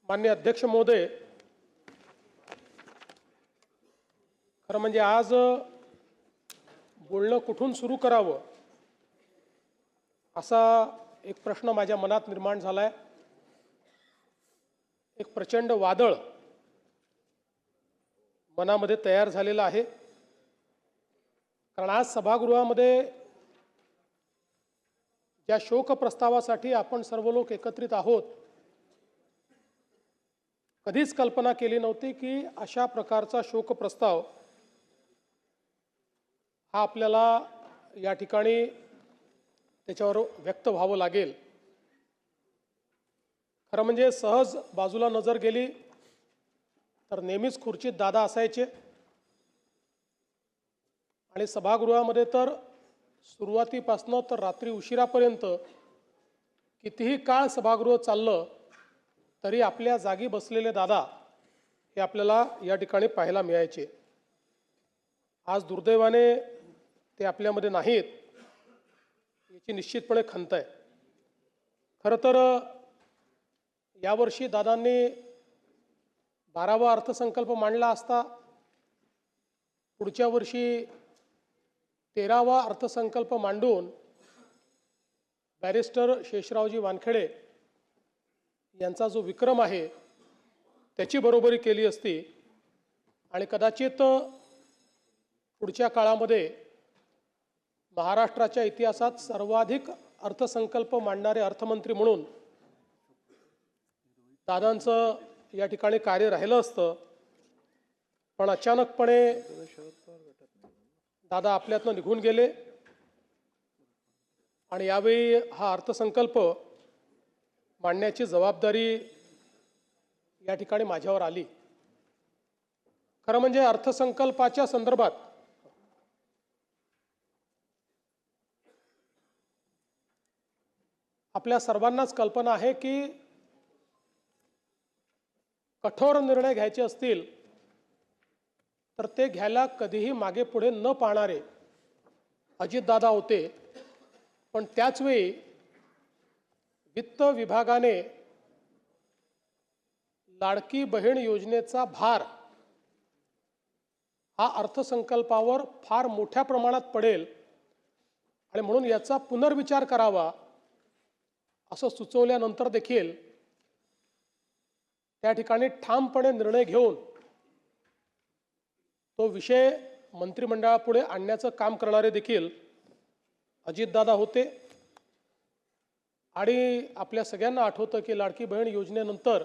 माननीय अध्यक्ष महोदय, खरं म्हणजे आज बोलणं कुठून सुरू करावं असा एक प्रश्न माझ्या मनात निर्माण झालाय। एक प्रचंड वादळ मनामध्ये तयार झालेलं आहे। कारण आज सभागृहामध्ये ज्या शोक प्रस्तावासाठी आपण सर्व लोक एकत्रित आहोत, कधीच कल्पना केली नव्हती की अशा प्रकारचा शोक प्रस्ताव हा आपल्याला या ठिकाणी त्याच्यावर व्यक्त व्हावं लागेल। खरं म्हणजे सहज बाजूला नजर गेली तर नेहमीच खुर्चीत दादा असायचे आणि सभागृहामध्ये तर सुरुवातीपासून तर रात्री उशिरापर्यंत कितीही काळ सभागृह चाललं तरी आपल्या जागी बसलेले दादा हे आपल्याला या ठिकाणी पाहायला मिळायचे। आज दुर्दैवाने ते आपल्यामध्ये नाहीत, याची निश्चितपणे खंत आहे। खरं तर यावर्षी दादांनी 12वा अर्थसंकल्प मांडला असता, पुढच्या वर्षी 13वा अर्थसंकल्प मांडून बॅरिस्टर शेषरावजी वानखेडे यांचा जो विक्रम आहे त्याची बरोबरी केली असती आणि कदाचित पुढच्या काळामध्ये महाराष्ट्राच्या इतिहासात सर्वाधिक अर्थसंकल्प मांडणारे अर्थमंत्री म्हणून दादांचं या ठिकाणी कार्य राहिलं असतं। पण अचानकपणे दादा आपल्यातनं निघून गेले आणि यावेळी हा अर्थसंकल्प मांडण्याची जबाबदारी या ठिकाणी माझ्यावर आली। खरं म्हणजे अर्थसंकल्पाच्या संदर्भात आपल्या सर्वांनाच कल्पना आहे की कठोर निर्णय घ्यायचे असतील तर ते घ्यायला कधीही मागे पुढे न पाहणारे अजितदादा होते। पण त्याचवेळी वित्त विभागाने लाडकी बहीण योजनेचा भार हा अर्थसंकल्पावर फार मोठ्या प्रमाणात पडेल आणि म्हणून याचा पुनर्विचार करावा असं सुचवल्यानंतर देखील त्या ठिकाणी ठामपणे निर्णय घेऊन तो विषय मंत्रिमंडळापुढे आणण्याचं काम करणारे देखील अजितदादा होते। आणि आपल्या सगळ्यांना आठवतं की लाडकी बहीण योजनेनंतर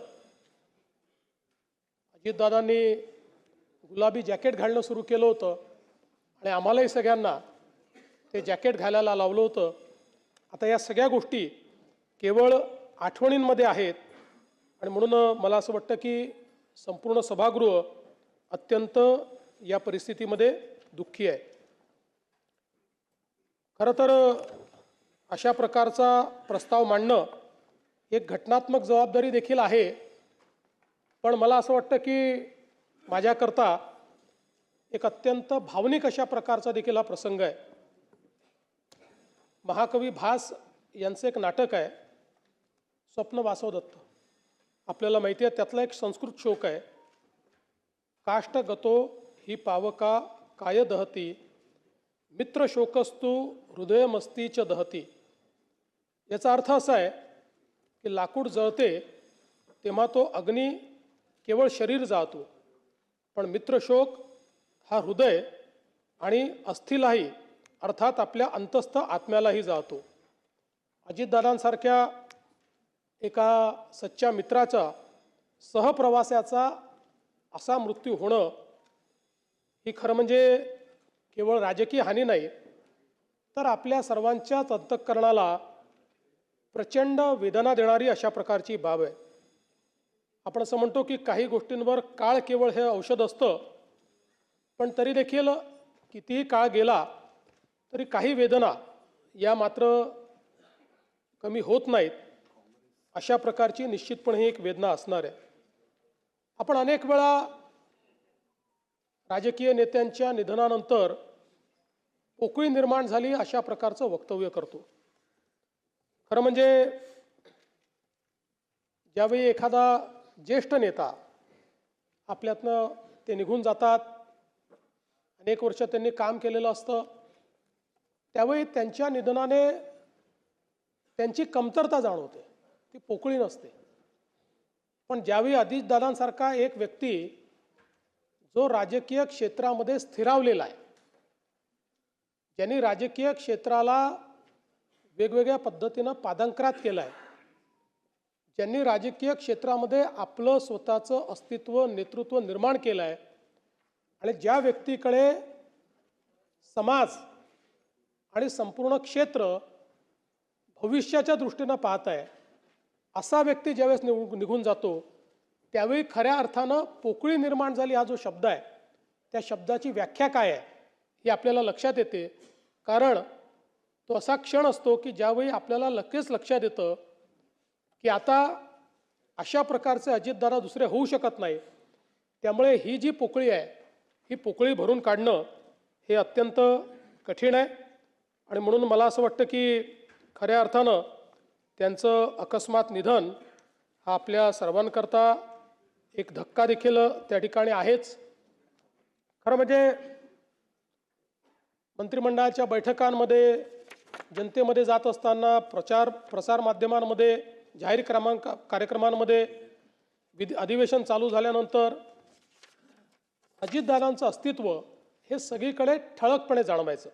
अजितदादांनी गुलाबी जॅकेट घालणं सुरू केलं होतं आणि आम्हालाही सगळ्यांना ते जॅकेट घालायला लावलं होतं। आता या सगळ्या गोष्टी केवळ आठवणींमध्ये आहेत आणि म्हणून मला असं वाटतं की संपूर्ण सभागृह अत्यंत या परिस्थितीमध्ये दुःखी आहे। खरं तर अशा प्रकारचा प्रस्ताव मांडणं एक घटनात्मक जबाबदारी देखील आहे। पण मला असं वाटतं की माझ्याकरता एक अत्यंत भावनिक अशा प्रकारचा देखील हा प्रसंग आहे। महाकवी भास यांचं एक नाटक आहे स्वप्न वासवदत्त, आपल्याला माहिती आहे त्यातला एक संस्कृत श्लोक आहे, काष्ट गतो ही पावका काय दहती मित्र शोकस्तु हृदयमस्ती च दहती। याचा अर्थ असा आहे की लाकूड जळते तेव्हा तो अग्नी केवळ शरीर जाळतो, पण मित्रशोक हा हृदय आणि अस्थिलाही अर्थात आपल्या अंतस्थ आत्म्यालाही जाळतो। अजितदादांसारख्या एका सच्च्या मित्राचा सहप्रवासाचा असा मृत्यू होणं ही खरं म्हणजे केवळ राजकीय हानी नाही तर आपल्या सर्वांच्याच अंतःकरणाला प्रचंड वेदना देणारी अशा प्रकारची बाब आहे। आपण असं म्हणतो की काही गोष्टींवर काळ केवळ हे औषध असतं, पण तरी देखील कितीही काळ गेला तरी काही वेदना या मात्र कमी होत नाहीत। अशा प्रकारची निश्चितपणे ही एक वेदना असणार आहे। आपण अनेक वेळा राजकीय नेत्यांच्या निधनानंतर पोकळी निर्माण झाली अशा प्रकारचं वक्तव्य करतो। खरं म्हणजे ज्यावेळी एखादा ज्येष्ठ नेता आपल्यातनं ते निघून जातात. अनेक वर्ष त्यांनी काम केलेलं असतं. त्यावेळी त्यांच्या निधनाने त्यांची कमतरता जाणवते, ती पोकळी नसते. पण ज्यावेळी अजितदादांसारखा एक व्यक्ती जो राजकीय क्षेत्रामध्ये स्थिरावलेला आहे, ज्यांनी राजकीय क्षेत्राला वेगवेगळ्या पद्धतीनं पादांकरात केलं आहे, ज्यांनी राजकीय क्षेत्रामध्ये आपलं स्वतःचं अस्तित्व नेतृत्व निर्माण केलं आहे आणि ज्या व्यक्तीकडे समाज आणि संपूर्ण क्षेत्र भविष्याच्या दृष्टीनं पाहत आहे, असा व्यक्ती ज्यावेळेस निघून जातो त्यावेळी खऱ्या अर्थानं पोकळी निर्माण झाली हा जो शब्द आहे, त्या शब्दाची व्याख्या काय आहे हे आपल्याला लक्षात येते. कारण तो असा क्षण असतो की ज्यावेळी आपल्याला लगेच लक्षात येतं की आता अशा प्रकारचे अजितदादा दुसरे होऊ शकत नाही. त्यामुळे ही जी पोकळी आहे ही पोकळी भरून काढणं हे अत्यंत कठीण आहे. आणि म्हणून मला असं वाटतं की खऱ्या अर्थानं त्यांचं अकस्मात निधन हा आपल्या सर्वांकरता एक धक्का देखील त्या ठिकाणी आहेच. खरं म्हणजे मंत्रिमंडळाच्या बैठकांमध्ये, जनतेमध्ये जात असताना, प्रसार माध्यमांमध्ये, जाहीर कार्यक्रमांमध्ये, अधिवेशन चालू झाल्यानंतर अजितदादांचं अस्तित्व हे सगळीकडे ठळकपणे जाणवायचं.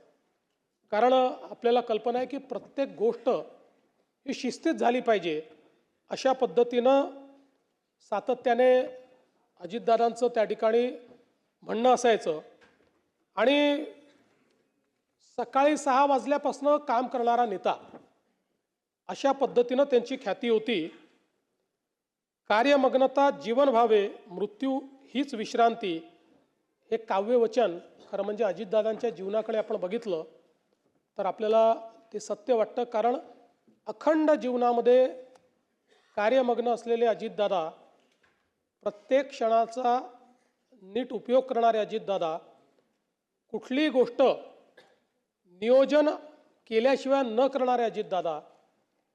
कारण आपल्याला कल्पना आहे की प्रत्येक गोष्ट ही शिस्तीत झाली पाहिजे अशा पद्धतीनं सातत्याने अजितदादांचं त्या ठिकाणी म्हणणं असायचं. आणि सकाळी 6 वाजल्यापासून काम करणारा नेता अशा पद्धतीनं त्यांची ख्याती होती. कार्यमग्नता जीवन व्हावे, मृत्यू हीच विश्रांती हे काव्यवचन खरं म्हणजे अजितदादांच्या जीवनाकडे आपण बघितलं तर आपल्याला ते सत्य वाटतं. कारण अखंड जीवनामध्ये कार्यमग्न असलेले अजितदादा, प्रत्येक क्षणाचा नीट उपयोग करणारे अजितदादा, कुठलीही गोष्ट नियोजन केल्याशिवाय न करणारे अजितदादा,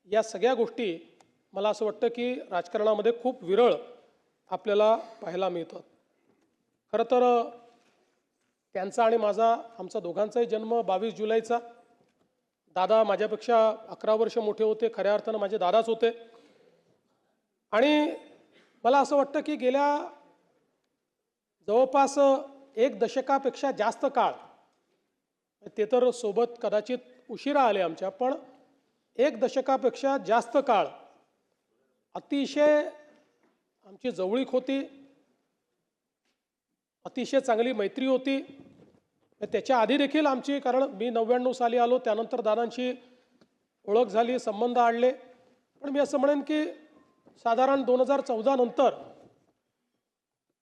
या सगळ्या गोष्टी मला असं वाटतं की राजकारणामध्ये खूप विरळ आपल्याला पाहायला मिळतात. खरं तर त्यांचा आणि आमचा दोघांचाही जन्म 22 जुलैचा. दादा माझ्यापेक्षा 11 वर्ष मोठे होते, खऱ्या अर्थानं माझे दादाच होते. आणि मला असं वाटतं की गेल्या जवळपास 1 दशकापेक्षा जास्त काळ, ते तर सोबत कदाचित उशिरा आले आमच्या, पण 1 दशकापेक्षा जास्त काळ अतिशय आमची जवळीक होती, अतिशय चांगली मैत्री होती. त्याच्या आधी देखील आमची, कारण मी 99 साली आलो, त्यानंतर दादांची ओळख झाली, संबंध आणले. पण मी असं म्हणेन की साधारण 2014 नंतर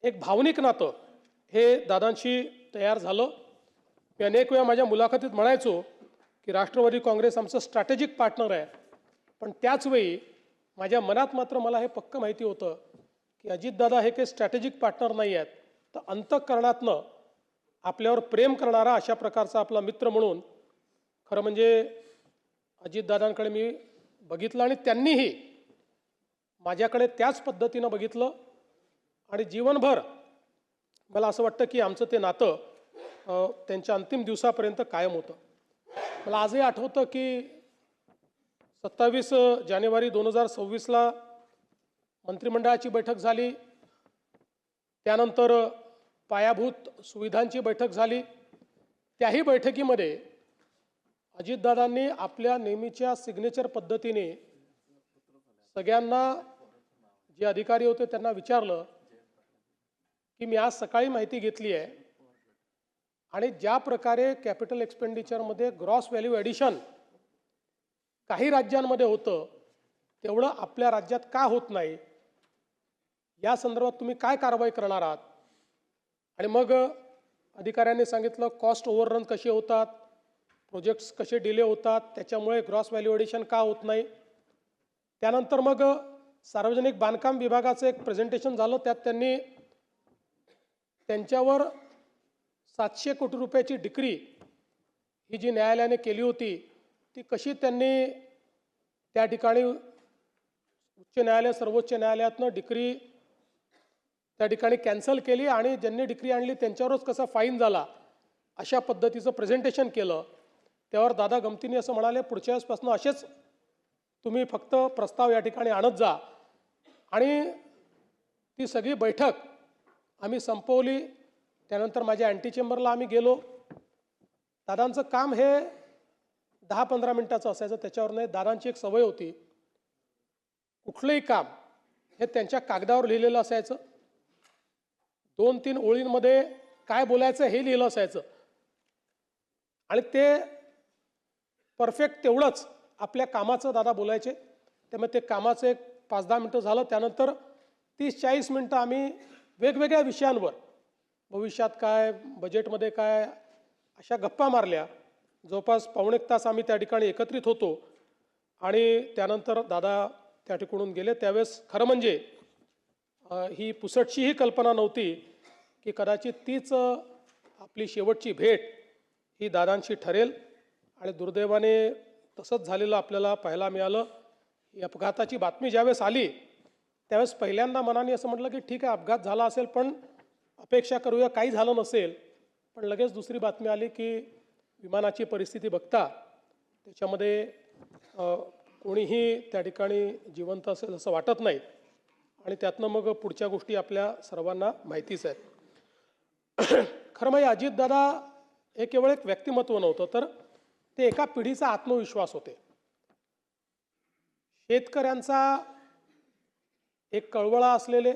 एक भावनिक नातं हे दादांशी तयार झालं. मी अनेक वेळा माझ्या मुलाखतीत म्हणायचो की राष्ट्रवादी काँग्रेस आमचं स्ट्रॅटेजिक पार्टनर आहे. पण त्याचवेळी माझ्या मनात मात्र मला हे पक्कं माहिती होतं की अजितदादा हे काही स्ट्रॅटेजिक पार्टनर नाही आहेत, तर अंतःकरणातनं आपल्यावर प्रेम करणारा अशा प्रकारचा आपला मित्र म्हणून खरं म्हणजे अजितदादांकडे मी बघितलं आणि त्यांनीही माझ्याकडे त्याच पद्धतीनं बघितलं. आणि जीवनभर मला असं वाटतं की आमचं ते नातं त्यांच्या अंतिम दिवसापर्यंत कायम होतं. मला आजही आठवतं की 27 जानेवारी 2026ला मंत्रिमंडळाची बैठक झाली, त्यानंतर पायाभूत सुविधांची बैठक झाली. त्याही बैठकीमध्ये अजितदादांनी आपल्या नेहमीच्या सिग्नेचर पद्धतीने सगळ्यांना, जे अधिकारी होते त्यांना विचारलं की मी आज सकाळी माहिती घेतली आहे आणि ज्या प्रकारे कॅपिटल एक्सपेंडिचरमध्ये ग्रॉस व्हॅल्यू ॲडिशन काही राज्यांमध्ये होतं तेवढं आपल्या राज्यात का होत नाही, या संदर्भात तुम्ही काय कारवाई करणार आहात. आणि मग अधिकाऱ्यांनी सांगितलं कॉस्ट ओव्हररन कसे होतात, प्रोजेक्ट्स कसे डिले होतात, त्याच्यामुळे ग्रॉस व्हॅल्यू ॲडिशन का होत नाही. त्यानंतर मग सार्वजनिक बांधकाम विभागाचं एक प्रेझेंटेशन झालं, त्यात त्यांनी त्यांच्यावर 700 कोटी रुपयाची डिक्री ही जी न्यायालयाने केली होती ती कशी त्यांनी त्या ठिकाणी उच्च न्यायालय सर्वोच्च न्यायालयातनं डिक्री त्या ठिकाणी कॅन्सल केली आणि ज्यांनी डिक्री आणली त्यांच्यावरच कसा फाईन झाला अशा पद्धतीचं प्रेझेंटेशन केलं. त्यावर दादा गमतीने असं म्हणाले, पुढच्या वेळेसपासून असेच तुम्ही फक्त प्रस्ताव या ठिकाणी आणत जा. आणि ती सगळी बैठक आम्ही संपवली. त्यानंतर माझ्या अँटी चेंबरला आम्ही गेलो. दादांचं काम हे 10-15 मिनिटाचं असायचं, त्याच्यावर नाही. दादांची एक सवय होती, कुठलंही काम हे त्यांच्या कागदावर लिहिलेलं असायचं. 2-3 ओळींमध्ये काय बोलायचं हे लिहिलं असायचं आणि ते परफेक्ट तेवढंच आपल्या कामाचं दादा बोलायचे. त्यामुळे ते कामाचं एक 5-10 मिनटं झालं. त्यानंतर 30-40 मिनटं आम्ही वेगवेगळ्या विषयांवर, भविष्यात काय, बजेटमध्ये काय, अशा गप्पा मारल्या. जवळपास पावणे-1 तास आम्ही त्या ठिकाणी एकत्रित होतो आणि त्यानंतर दादा त्या ठिकाणून गेले. त्यावेळेस खरं म्हणजे ही पुसटशीही कल्पना नव्हती की कदाचित तीच आपली शेवटची भेट ही दादांशी ठरेल. आणि दुर्दैवाने तसंच झालेलं आपल्याला पाहायला मिळालं. ही अपघाताची बातमी ज्यावेळेस आली त्यावेळेस पहिल्यांदा मनाने असं म्हटलं की ठीक आहे, अपघात झाला असेल, पण अपेक्षा करूया काही झालं नसेल. पण लगेच दुसरी बातमी आली की विमानाची परिस्थिती बघता त्याच्यामध्ये कोणीही त्या ठिकाणी जिवंत असेल असं वाटत नाही. आणि त्यातनं मग पुढच्या गोष्टी आपल्या सर्वांना माहितीच आहेत. खरं म्हणजे अजितदादा हे केवळ एक व्यक्तिमत्व नव्हतं, तर ते एका पिढीचा आत्मविश्वास होते. शेतकऱ्यांचा एक कळवळा असलेले,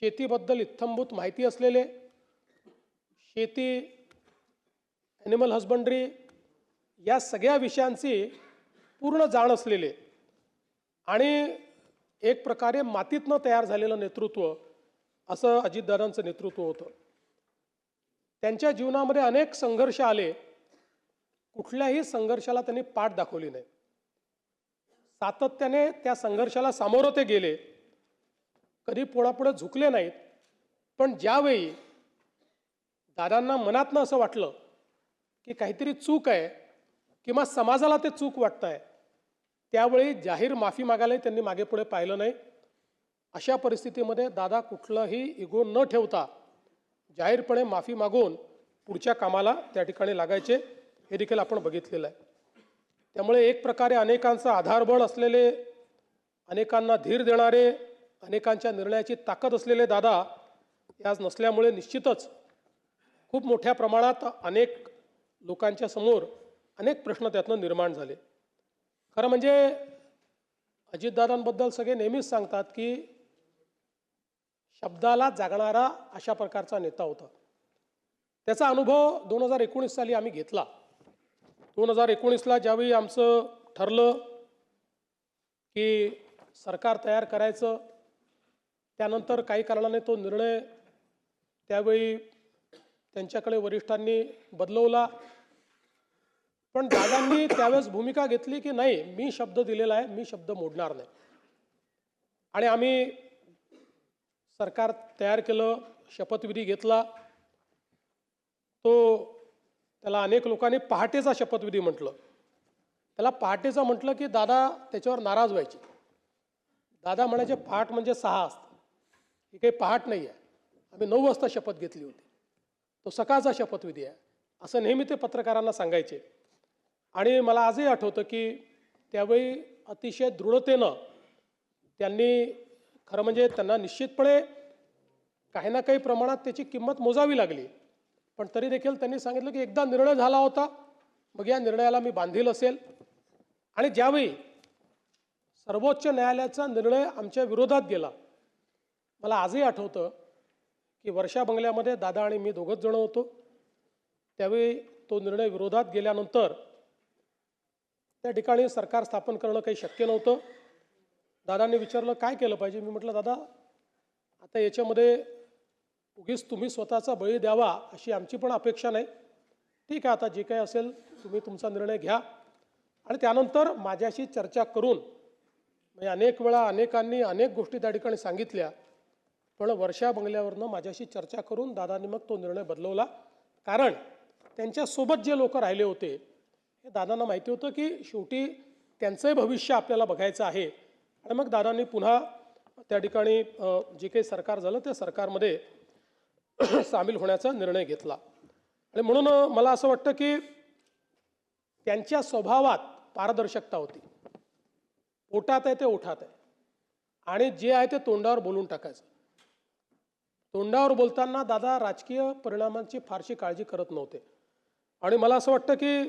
शेतीबद्दल इत्थंभूत माहिती असलेले, शेती, ॲनिमल हजबंड्री या सगळ्या विषयांची पूर्ण जाण असलेले आणि एक प्रकारे मातीतनं तयार झालेलं नेतृत्व असं अजितदादांचं नेतृत्व होतं. त्यांच्या जीवनामध्ये अनेक संघर्ष आले, कुठल्याही संघर्षाला त्यांनी पाठ दाखवली नाही. सातत्याने त्या संघर्षाला सामोरं ते गेले, कधी पोळापुढे झुकले नाहीत. पण ज्यावेळी दादांना मनातनं असं वाटलं की काहीतरी चूक आहे किंवा समाजाला ते चूक वाटतं आहे, त्यावेळी जाहीर माफी मागायलाही त्यांनी मागे पुढे पाहिलं नाही. अशा परिस्थितीमध्ये दादा कुठलाही इगो न ठेवता जाहीरपणे माफी मागून पुढच्या कामाला त्या ठिकाणी लागायचे, हे देखील आपण बघितलेलं आहे. त्यामुळे एक प्रकारे अनेकांचा आधारबळ असलेले, अनेकांना धीर देणारे, अनेकांच्या निर्णयाची ताकद असलेले दादा आज नसल्यामुळे निश्चितच खूप मोठ्या प्रमाणात अनेक लोकांच्या समोर अनेक प्रश्न त्यातनं निर्माण झाले. खरं म्हणजे अजितदादांबद्दल सगळे नेहमीच सांगतात की शब्दाला जागणारा अशा प्रकारचा नेता होता. त्याचा अनुभव 2019 साली आम्ही घेतला. 2019ला ज्यावेळी आमचं ठरलं की सरकार तयार करायचं, त्यानंतर काही कारणाने तो निर्णय त्यावेळी त्यांच्याकडे वरिष्ठांनी बदलवला. पण दादांनी त्यावेळेस भूमिका घेतली की नाही, मी शब्द दिलेला आहे, मी शब्द मोडणार नाही. आणि आम्ही सरकार तयार केलं, शपथविधी घेतला. त्याला अनेक लोकांनी पहाटेचा शपथविधी म्हटलं. त्याला पहाटेचा म्हटलं की दादा त्याच्यावर नाराज व्हायचे. दादा म्हणायचे पहाट म्हणजे 6 असतं, ही काही पहाट नाही आहे. आम्ही 9 वाजता शपथ घेतली होती, तो सकाळचा शपथविधी आहे असं नेहमी ते पत्रकारांना सांगायचे. आणि मला आजही आठवतं की त्यावेळी अतिशय दृढतेनं त्यांनी, खरं म्हणजे त्यांना निश्चितपणे काही ना काही प्रमाणात त्याची किंमत मोजावी लागली. पण तरी देखील त्यांनी सांगितलं की एकदा निर्णय झाला होता, मग या निर्णयाला मी बांधील असेल. आणि ज्यावेळी सर्वोच्च न्यायालयाचा निर्णय आमच्या विरोधात गेला, मला आजही आठवतं की वर्षा बंगल्यामध्ये दादा आणि मी दोघंच जण होतो. त्यावेळी तो निर्णय विरोधात गेल्यानंतर त्या ठिकाणी सरकार स्थापन करणं काही शक्य नव्हतं. दादांनी विचारलं काय केलं पाहिजे. मी म्हटलं दादा आता याच्यामध्ये उगीच तुम्ही स्वतःचा बळी द्यावा अशी आमची पण अपेक्षा नाही. ठीक आहे, आता जे काही असेल तुम्ही तुमचा निर्णय घ्या. आणि त्यानंतर माझ्याशी चर्चा करून, म्हणजे अनेक वेळा अनेकांनी अनेक गोष्टी त्या ठिकाणी सांगितल्या, पण वर्षा बंगल्यावरनं माझ्याशी चर्चा करून दादांनी मग तो निर्णय बदलवला. कारण त्यांच्यासोबत जे लोक राहिले होते हे दादांना माहिती होतं की शेवटी त्यांचंही भविष्य आपल्याला बघायचं आहे. आणि मग दादांनी पुन्हा त्या ठिकाणी जे काही सरकार झालं त्या सरकारमध्ये सामील होण्याचा निर्णय घेतला. आणि म्हणून मला असं वाटतं की त्यांच्या स्वभावात पारदर्शकता होती. पोटात आहे ते ओठात आहे आणि जे आहे ते तोंडावर बोलून टाकायचं. तोंडावर बोलताना दादा राजकीय परिणामांची फारशी काळजी करत नव्हते. आणि मला असं वाटतं की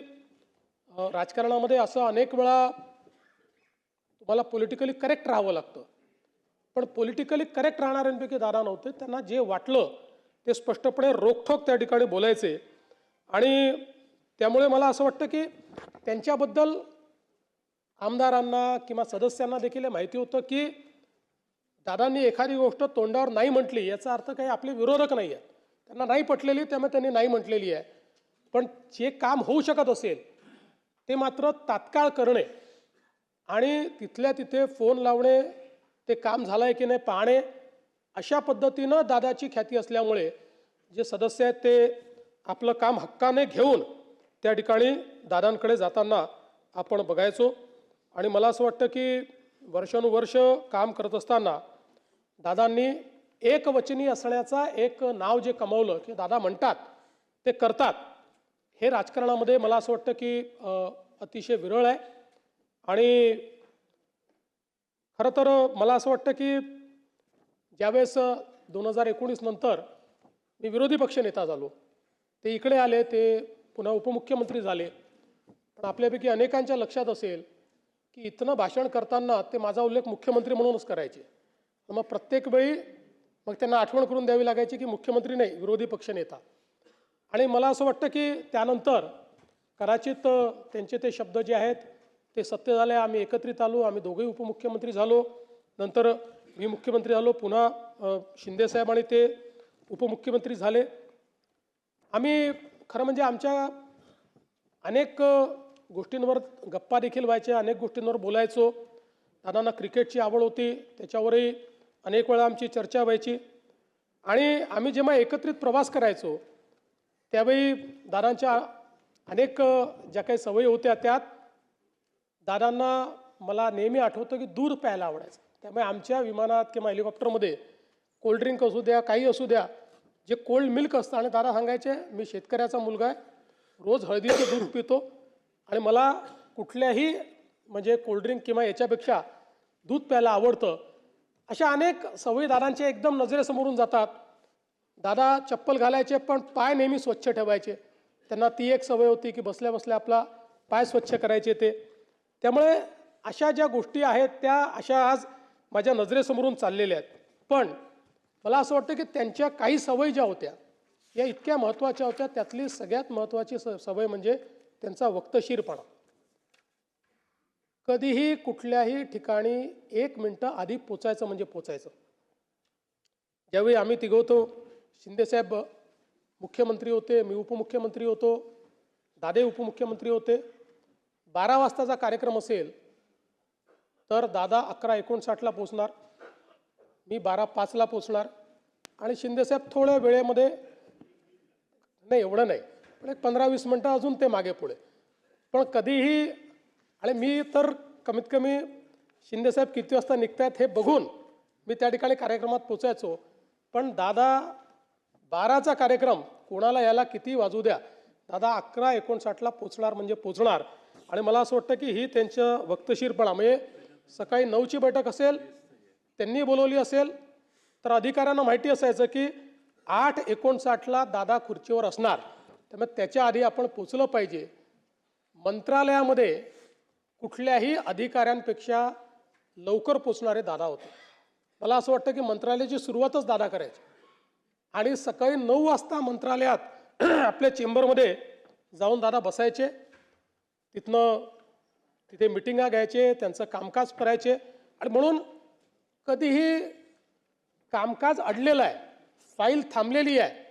राजकारणामध्ये असं अनेक वेळा तुम्हाला पॉलिटिकली करेक्ट राहावं लागतं, पण पॉलिटिकली करेक्ट राहणाऱ्यांपैकी दादा नव्हते. त्यांना जे वाटलं ते स्पष्टपणे रोखठोक त्या ठिकाणी बोलायचे. आणि त्यामुळे मला असं वाटतं की त्यांच्याबद्दल आमदारांना किंवा सदस्यांना देखील हे माहिती होतं की दादांनी एखादी गोष्ट तोंडावर नाही म्हटली याचा अर्थ काही आपले विरोधक नाही आहेत, त्यांना नाही पटलेली त्यामुळे त्यांनी नाही म्हटलेली आहे. पण जे काम होऊ शकत असेल ते मात्र तात्काळ करणे आणि तिथल्या तिथे फोन लावणे, ते काम झालं आहे की नाही पाहणे, अशा पद्धतीनं दादाची ख्याती असल्यामुळे जे सदस्य आहेत ते आपलं काम हक्काने घेऊन त्या ठिकाणी दादांकडे जाताना आपण बघायचो. आणि मला असं वाटतं की वर्षानुवर्ष काम करत असताना दादांनी एकवचनी असण्याचा एक नाव जे कमावलं की दादा म्हणतात ते करतात, हे राजकारणामध्ये मला असं वाटतं की अतिशय विरळ आहे. आणि खरं तर मला असं वाटतं की ज्यावेळेस 2019 नंतर मी विरोधी पक्षनेता झालो, ते इकडे आले, ते पुन्हा उपमुख्यमंत्री झाले. पण आपल्यापैकी अनेकांच्या लक्षात असेल की इथनं भाषण करताना ते माझा उल्लेख मुख्यमंत्री म्हणूनच करायचे. मग प्रत्येक वेळी मग त्यांना आठवण करून द्यावी लागायची की मुख्यमंत्री नाही, विरोधी पक्षनेता. आणि मला असं वाटतं की त्यानंतर कदाचित त्यांचे ते शब्द जे आहेत ते सत्य झाले. आम्ही एकत्रित आलो, आम्ही दोघेही उपमुख्यमंत्री झालो, नंतर मी मुख्यमंत्री झालो, पुन्हा शिंदेसाहेब आणि ते उपमुख्यमंत्री झाले. आम्ही खरं म्हणजे आमच्या अनेक गोष्टींवर गप्पा देखील व्हायच्या, अनेक गोष्टींवर बोलायचो. दादांना क्रिकेटची आवड होती, त्याच्यावरही अनेक वेळा आमची चर्चा व्हायची. आणि आम्ही जेव्हा एकत्रित प्रवास करायचो त्यावेळी दादांच्या अनेक ज्या काही सवयी होत्या त्यात दादांना मला नेहमी आठवतं की दूध प्यायला आवडायचं. त्यामुळे आमच्या विमानात किंवा हेलिकॉप्टरमध्ये कोल्ड्रिंक असू द्या, काही असू द्या, जे कोल्ड मिल्क असतं, आणि दादा सांगायचे मी शेतकऱ्याचा मुलगा आहे, रोज हळदीचं दूध पितो आणि मला कुठल्याही म्हणजे कोल्ड्रिंक किंवा याच्यापेक्षा दूध प्यायला आवडतं. अशा अनेक सवयी दादांच्या एकदम नजरेसमोरून जातात. दादा चप्पल घालायचे पण पाय नेहमी स्वच्छ ठेवायचे. त्यांना ती एक सवय होती की बसल्या बसल्या आपला पाय स्वच्छ करायचे ते. त्यामुळे अशा ज्या गोष्टी आहेत त्या अशा आज माझ्या नजरेसमोरून चाललेल्या आहेत. पण मला असं वाटतं की त्यांच्या काही सवयी ज्या होत्या या इतक्या महत्त्वाच्या होत्या. त्यातली सगळ्यात महत्त्वाची सवय म्हणजे त्यांचा वक्तशीरपणा. कधीही कुठल्याही ठिकाणी 1 मिनिटं आधी पोचायचं म्हणजे पोचायचं. ज्यावेळी आम्ही तिघवतो, शिंदेसाहेब मुख्यमंत्री होते, मी उपमुख्यमंत्री होतो, दादे उपमुख्यमंत्री होते. 12 वाजताचा कार्यक्रम असेल तर दादा 11:59ला पोचणार, मी 12:05ला पोचणार आणि शिंदेसाहेब थोड्या वेळेमध्ये, नाही एवढं नाही, पण एक 15-20 मिनटं अजून ते मागे पुढे. पण कधीही, आणि मी तर कमीत कमी शिंदेसाहेब किती वाजता निघतायत हे बघून मी त्या ठिकाणी कार्यक्रमात पोचायचो. पण दादा 12चा कार्यक्रम कोणाला याला किती वाजू द्या, दादा 11:59ला पोचणार म्हणजे पोचणार. आणि मला असं वाटतं की ही त्यांचं वक्तशीरपणा, म्हणजे सकाळी 9ची बैठक असेल, त्यांनी बोलवली असेल तर अधिकाऱ्यांना माहिती असायचं की 8:59ला दादा खुर्चीवर असणार, त्यामुळे त्याच्या आधी आपण पोचलं पाहिजे. मंत्रालयामध्ये कुठल्याही अधिकाऱ्यांपेक्षा लवकर पोचणारे दादा होते. मला असं वाटतं की मंत्रालयाची सुरुवातच दादा करायची आणि सकाळी 9 वाजता मंत्रालयात आपल्या चेंबरमध्ये जाऊन दादा बसायचे. तिथे मिटिंगा घ्यायचे, त्यांचं कामकाज करायचे. आणि म्हणून कधीही कामकाज अडलेलं आहे, फाईल थांबलेली आहे,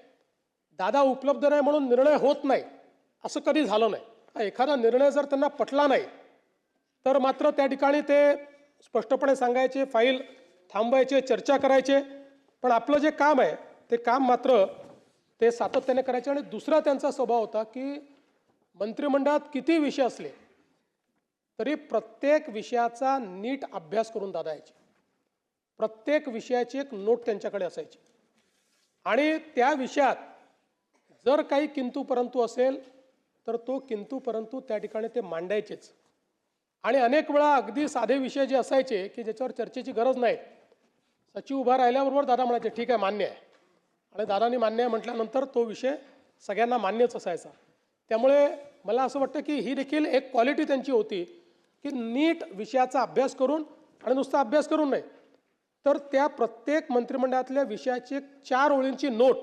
दादा उपलब्ध नाही म्हणून निर्णय होत नाही, असं कधी झालं नाही. एखादा निर्णय जर त्यांना पटला नाही तर मात्र त्या ठिकाणी ते स्पष्टपणे सांगायचे, फाईल थांबवायचे, चर्चा करायचे. पण आपलं जे काम आहे ते काम मात्र ते सातत्याने करायचे. आणि दुसरा त्यांचा स्वभाव होता की मंत्रिमंडळात किती विषय असले तरी प्रत्येक विषयाचा नीट अभ्यास करून दादा यायचे. प्रत्येक विषयाची एक नोट त्यांच्याकडे असायची आणि त्या विषयात जर काही किंतु परंतु असेल तर तो किंतु परंतु त्या ठिकाणी ते मांडायचेच. आणि अनेक वेळा अगदी साधे विषय जे असायचे की ज्याच्यावर चर्चेची गरज नाही, सचिव उभा राहिल्याबरोबर दादा म्हणायचे ठीक आहे मान्य आहे, आणि दादांनी मान्य आहे म्हटल्यानंतर तो विषय सगळ्यांना मान्यच असायचा. त्यामुळे मला असं वाटतं की ही देखील एक क्वालिटी त्यांची होती की नीट विषयाचा अभ्यास करून, आणि नुसता अभ्यास करून नाही तर त्या प्रत्येक मंत्रिमंडळातल्या विषयाची 4 ओळींची नोट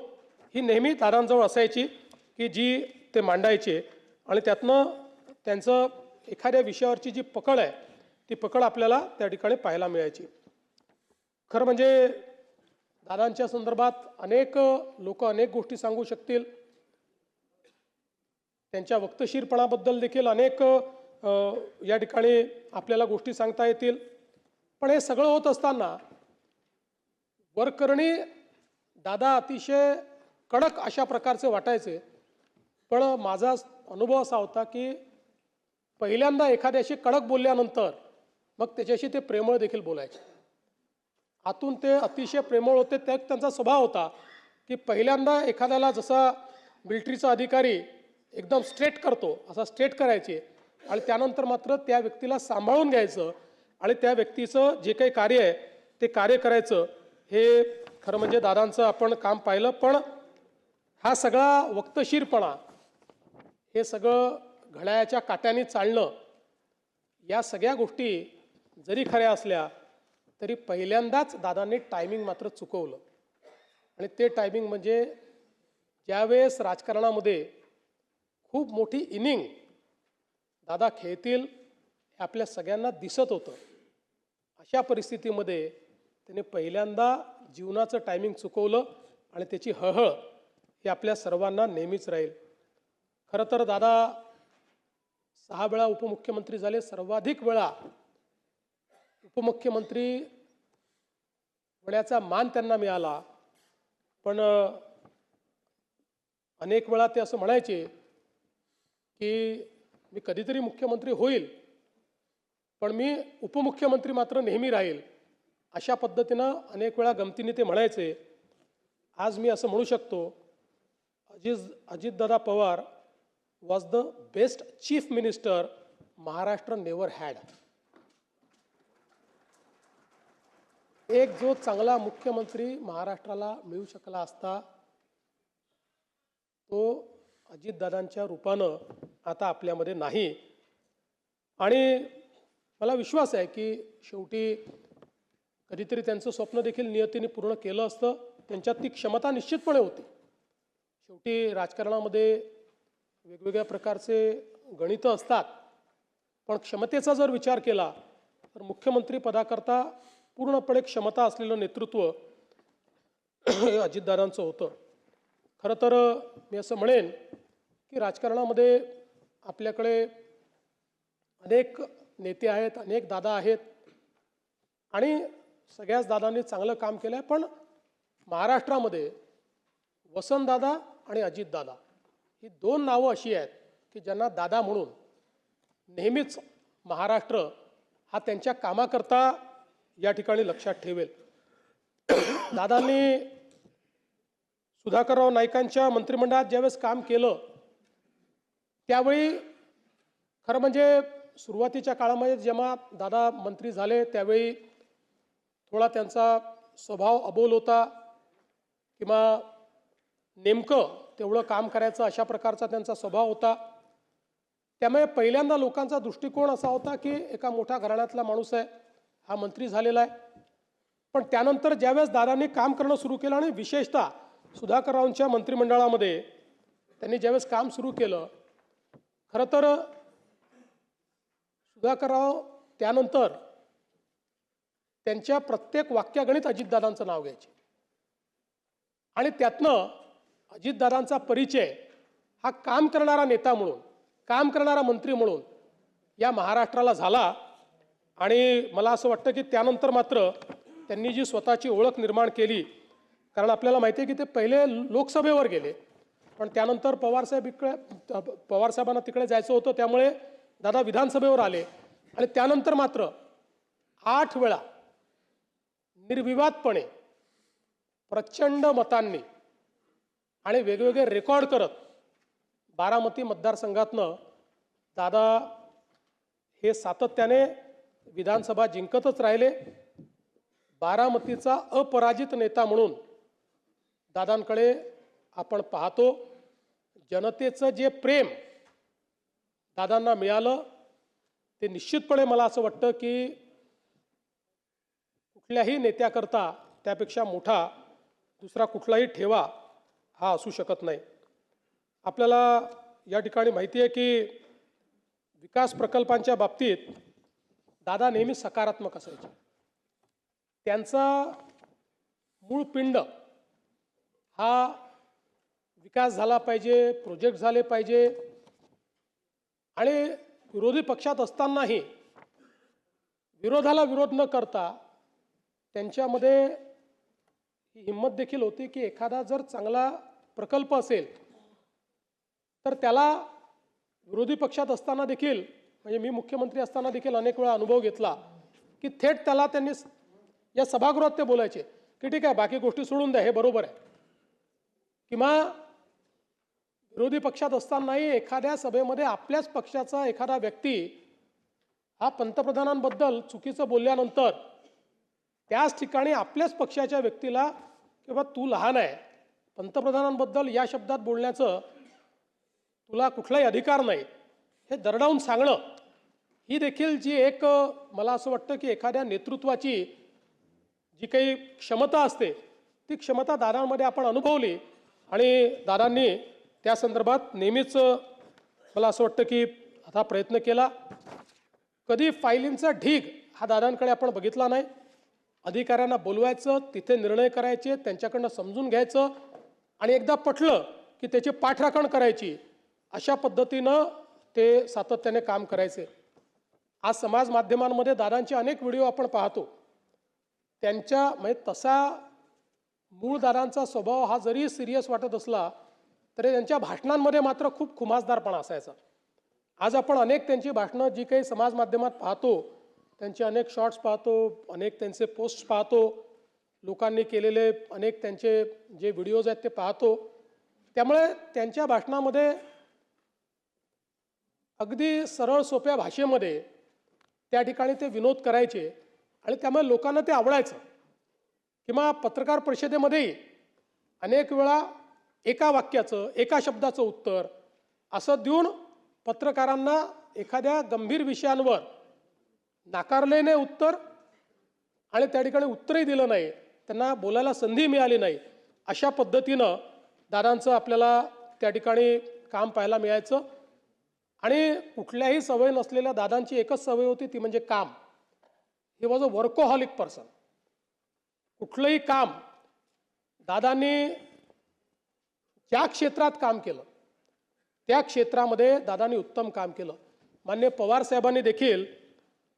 ही नेहमी दादांजवळ असायची की जी ते मांडायचे, आणि त्यातनं त्यांचं एखाद्या विषयावरची जी पकड आहे ती पकड आपल्याला त्या ठिकाणी पाहायला मिळायची. खरं म्हणजे दादांच्या संदर्भात अनेक लोक अनेक गोष्टी सांगू शकतील, त्यांच्या वक्तशीरपणाबद्दल देखील अनेक या ठिकाणी आपल्याला गोष्टी सांगता येतील. पण हे सगळं होत असताना वरकरणी दादा अतिशय कडक अशा प्रकारचे वाटायचे. पण माझा अनुभव असा होता की पहिल्यांदा एखाद्याशी कडक बोलल्यानंतर मग त्याच्याशी ते प्रेमळ देखील बोलायचे. आतून ते अतिशय प्रेमळ होते. त्यात त्यांचा स्वभाव होता की पहिल्यांदा एखाद्याला जसा मिलिटरीचा अधिकारी एकदम स्ट्रेट करतो असा स्ट्रेट करायचे, आणि त्यानंतर मात्र त्या व्यक्तीला सांभाळून घ्यायचं आणि त्या व्यक्तीचं जे काही कार्य आहे ते कार्य करायचं. हे खरं म्हणजे दादांचं आपण काम पाहिलं. पण हा सगळा वक्तशीरपणा, हे सगळं घड्याळाच्या काट्याने चालणं, या सगळ्या गोष्टी जरी खऱ्या असल्या तरी पहिल्यांदाच दादांनी टायमिंग मात्र चुकवलं. आणि ते टायमिंग म्हणजे ज्यावेळेस राजकारणामध्ये खूप मोठी इनिंग दादा खेळतील हे आपल्या सगळ्यांना दिसत होतं. अशा परिस्थितीमध्ये त्याने पहिल्यांदा जीवनाचं टायमिंग चुकवलं आणि त्याची हळहळ ही आपल्या सर्वांना नेहमीच राहील. खरं तर दादा 6 वेळा उपमुख्यमंत्री झाले. सर्वाधिक वेळा उपमुख्यमंत्री होण्याचा मान त्यांना मिळाला. पण अनेक वेळा ते असं म्हणायचे की मी कधीतरी मुख्यमंत्री होईल पण मी उपमुख्यमंत्री मात्र नेहमी राहील. अशा पद्धतीनं अनेक वेळा गमतीने ते म्हणायचे. आज मी असं म्हणू शकतो, Ajitdada Pawar was the best chief minister Maharashtra never had. एक जो चांगला मुख्यमंत्री महाराष्ट्राला मिळू शकला असता तो अजितदादांच्या रूपानं आता आपल्यामध्ये नाही. आणि मला विश्वास आहे की शेवटी कधीतरी त्यांचं स्वप्न देखील नियतीने पूर्ण केलं असतं. त्यांच्यात ती क्षमता निश्चितपणे होती. शेवटी राजकारणामध्ये वेगवेगळ्या प्रकारचे गणितं असतात, पण क्षमतेचा जर विचार केला तर मुख्यमंत्री पदाकरता पूर्णपणे क्षमता असलेलं नेतृत्व हे अजितदादांचं होतं. खरं तर मी असं म्हणेन की राजकारणामध्ये आपल्याकडे अनेक नेते आहेत, अनेक दादा आहेत, आणि सगळ्याच दादांनी चांगलं काम केलं आहे. पण महाराष्ट्रामध्ये वसंतदादा आणि अजितदादा ही 2 नावं अशी आहेत की ज्यांना दादा म्हणून नेहमीच महाराष्ट्र हा त्यांच्या कामाकरता या ठिकाणी लक्षात ठेवेल. दादांनी सुधाकरराव नाईकांच्या मंत्रिमंडळात ज्यावेळेस काम केलं त्यावेळी खरं म्हणजे सुरुवातीच्या काळामध्ये जेव्हा दादा मंत्री झाले त्यावेळी थोडा त्यांचा स्वभाव अबोल होता, किंवा नेमकं तेवढं काम करायचं अशा प्रकारचा त्यांचा स्वभाव होता. त्यामुळे पहिल्यांदा लोकांचा दृष्टिकोन असा होता की एका मोठ्या घराण्यातला माणूस आहे, हा मंत्री झालेला आहे. पण त्यानंतर ज्यावेळेस दादांनी काम करणं सुरू केलं आणि विशेषतः सुधाकररावांच्या मंत्रिमंडळामध्ये त्यांनी ज्यावेळेस काम सुरू केलं, खरं तर सुधाकरराव त्यानंतर त्यांच्या प्रत्येक वाक्यागणित अजितदादांचं नाव घ्यायचे. आणि त्यातनं अजितदादांचा परिचय हा काम करणारा नेता म्हणून, काम करणारा मंत्री म्हणून या महाराष्ट्राला झाला. आणि मला असं वाटतं की त्यानंतर मात्र त्यांनी जी स्वतःची ओळख निर्माण केली, कारण आपल्याला माहिती आहे की ते पहिले लोकसभेवर गेले, पण त्यानंतर पवारसाहेबांना तिकडे जायचं होतं, त्यामुळे दादा विधानसभेवर आले. आणि त्यानंतर मात्र 8 वेळा निर्विवादपणे प्रचंड मतांनी आणि वेगवेगळे रेकॉर्ड करत बारामती मतदारसंघातनं दादा हे सातत्याने विधानसभा जिंकतच राहिले. बारामतीचा अपराजित नेता म्हणून दादांकडे आपण पाहतो. जनतेचं जे प्रेम दादांना मिळालं ते निश्चितपणे मला असं वाटतं की कुठल्याही नेत्याकरता त्यापेक्षा मोठा दुसरा कुठलाही ठेवा हा असू शकत नाही. आपल्याला या ठिकाणी माहिती आहे की विकास प्रकल्पांच्या बाबतीत दादा नेहमी सकारात्मक असायचे. त्यांचा मूळ पिंड हा विकास झाला पाहिजे, प्रोजेक्ट झाले पाहिजे आणि विरोधी पक्षात असतानाही विरोधाला विरोध न करता त्यांच्यामध्ये ही हिंमत देखील होती की एखादा जर चांगला प्रकल्प असेल तर त्याला विरोधी पक्षात असताना देखील म्हणजे मी मुख्यमंत्री असताना देखील अनेक वेळा अनुभव घेतला की थेट त्याला त्यांनी या सभागृहात ते बोलायचे की ठीक आहे बाकी गोष्टी सोडून द्या, हे बरोबर आहे. किंवा विरोधी पक्षात असतानाही एखाद्या सभेमध्ये आपल्याच पक्षाचा एखादा व्यक्ती हा पंतप्रधानांबद्दल चुकीचं बोलल्यानंतर त्याच ठिकाणी आपल्याच पक्षाच्या व्यक्तीला किंवा तू लहान आहे, पंतप्रधानांबद्दल या शब्दात बोलण्याचं तुला कुठलाही अधिकार नाही, हे दरडावून सांगणं ही देखील जी एक मला असं वाटतं की एखाद्या नेतृत्वाची जी काही क्षमता असते ती क्षमता दादांमध्ये आपण अनुभवली आणि दादांनी त्या संदर्भात नेहमीच मला असं वाटतं की आता प्रयत्न केला. कधी फायलींचा ढीग हा दादांकडे आपण बघितला नाही. अधिकाऱ्यांना बोलवायचं, तिथे निर्णय करायचे, त्यांच्याकडनं समजून घ्यायचं आणि एकदा पटलं की त्याची पाठराखण करायची, अशा पद्धतीनं ते सातत्याने काम करायचे. आज समाज माध्यमांमध्ये दादांचे अनेक व्हिडिओ आपण पाहतो. त्यांच्या म्हणजे तसा मूळ दादांचा स्वभाव हा जरी सिरियस वाटत असला तरी त्यांच्या भाषणांमध्ये मात्र खूप खुमासदारपणा असायचा. आज आपण अनेक त्यांची भाषणं जी काही समाज माध्यमात पाहतो, त्यांचे अनेक शॉर्ट्स पाहतो, अनेक त्यांचे पोस्ट पाहतो, लोकांनी केलेले अनेक त्यांचे जे व्हिडिओज आहेत ते पाहतो. त्यामुळे त्यांच्या भाषणामध्ये अगदी सरळ सोप्या भाषेमध्ये त्या ठिकाणी ते विनोद करायचे आणि त्यामुळे लोकांना ते आवडायचं. किंवा पत्रकार परिषदेमध्येही अनेक वेळा एका वाक्याचं एका शब्दाचं उत्तर असं देऊन पत्रकारांना एखाद्या गंभीर विषयांवर नाकारलेले उत्तर आणि त्या ठिकाणी उत्तरही दिलं नाही, त्यांना बोलायला संधी मिळाली नाही, अशा पद्धतीनं दादांचं आपल्याला त्या ठिकाणी काम पाहायला मिळायचं. आणि कुठल्याही सवय नसलेल्या दादांची एकच सवय होती, ती म्हणजे काम. He was a workaholic person. कुठलंही काम दादांनी ज्या क्षेत्रात काम केलं त्या क्षेत्रामध्ये दादांनी उत्तम काम केलं. माननीय पवार साहेबांनी देखील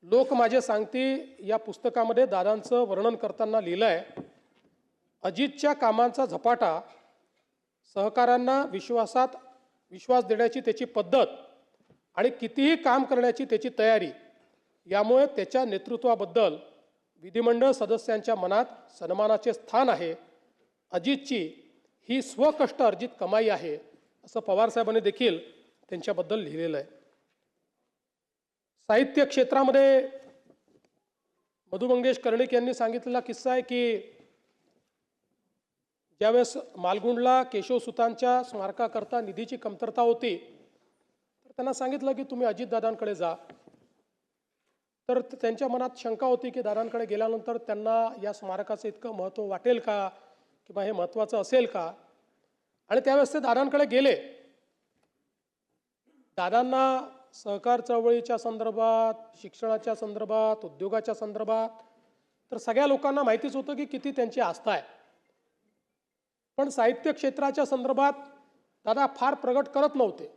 लोक माझे सांगती या पुस्तकामध्ये दादांचं वर्णन करताना लिहिलं आहे, अजितच्या कामांचा झपाटा, सहकाऱ्यांना विश्वास देण्याची त्याची पद्धत आणि कितीही काम करण्याची त्याची तयारी, यामुळे त्याच्या नेतृत्वाबद्दल विधिमंडळ सदस्यांच्या मनात सन्मानाचे स्थान आहे. अजितची ही स्वकष्ट अर्जित कमाई आहे, असं पवारसाहेबांनी देखील त्यांच्याबद्दल लिहिलेलं आहे. साहित्य क्षेत्रामध्ये मधु मंगेश कर्णिक यांनी सांगितलेला किस्सा आहे की ज्यावेळेस मालगुंडला केशवसुतांच्या स्मारकाकरता निधीची कमतरता होती तर त्यांना सांगितलं की तुम्ही अजितदादांकडे जा. तर त्यांच्या मनात शंका होती की दादांकडे गेल्यानंतर त्यांना या स्मारकाचं इतकं महत्त्व वाटेल का किंवा हे महत्त्वाचं असेल का. आणि त्यावेळेस ते दादांकडे गेले. दादांना सहकार चळवळीच्या संदर्भात, शिक्षणाच्या संदर्भात, उद्योगाच्या संदर्भात तर सगळ्या लोकांना माहितीच होतं की किती त्यांची आस्था आहे. पण साहित्य क्षेत्राच्या संदर्भात दादा फार प्रगट करत नव्हते.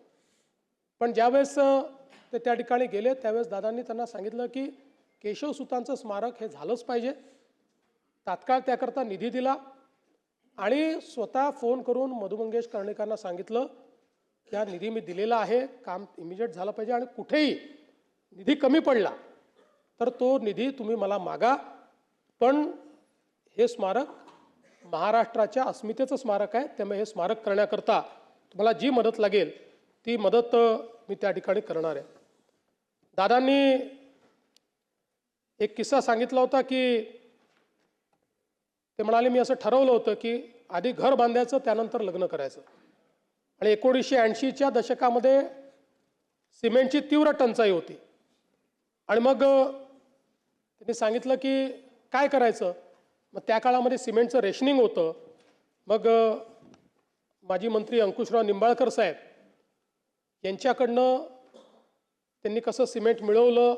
पण ज्यावेळेस ते त्या ठिकाणी गेले त्यावेळेस दादांनी त्यांना सांगितलं की केशवसुतांचं स्मारक हे झालंच पाहिजे. तात्काळ त्याकरता निधी दिला आणि स्वतः फोन करून मधु मंगेश कर्णिकांना सांगितलं की हा निधी मी दिलेला आहे, काम इमिजिएट झालं पाहिजे आणि कुठेही निधी कमी पडला तर तो निधी तुम्ही मला मागा, पण हे स्मारक महाराष्ट्राच्या अस्मितेचं स्मारक आहे. त्यामुळे हे स्मारक करण्याकरता तुम्हाला जी मदत लागेल ती मदत मी त्या ठिकाणी करणार आहे. दादांनी एक किस्सा सांगितला होता की ते म्हणाले मी असं ठरवलं होतं की आधी घर बांधायचं त्यानंतर लग्न करायचं. आणि 1980च्या दशकामध्ये सिमेंटची तीव्र टंचाई होती. आणि मग त्यांनी सांगितलं की काय करायचं. मग त्या काळामध्ये सिमेंटचं रेशनिंग होतं. मग माजी मंत्री अंकुशराव निंबाळकर साहेब यांच्याकडनं त्यांनी कसं सिमेंट मिळवलं,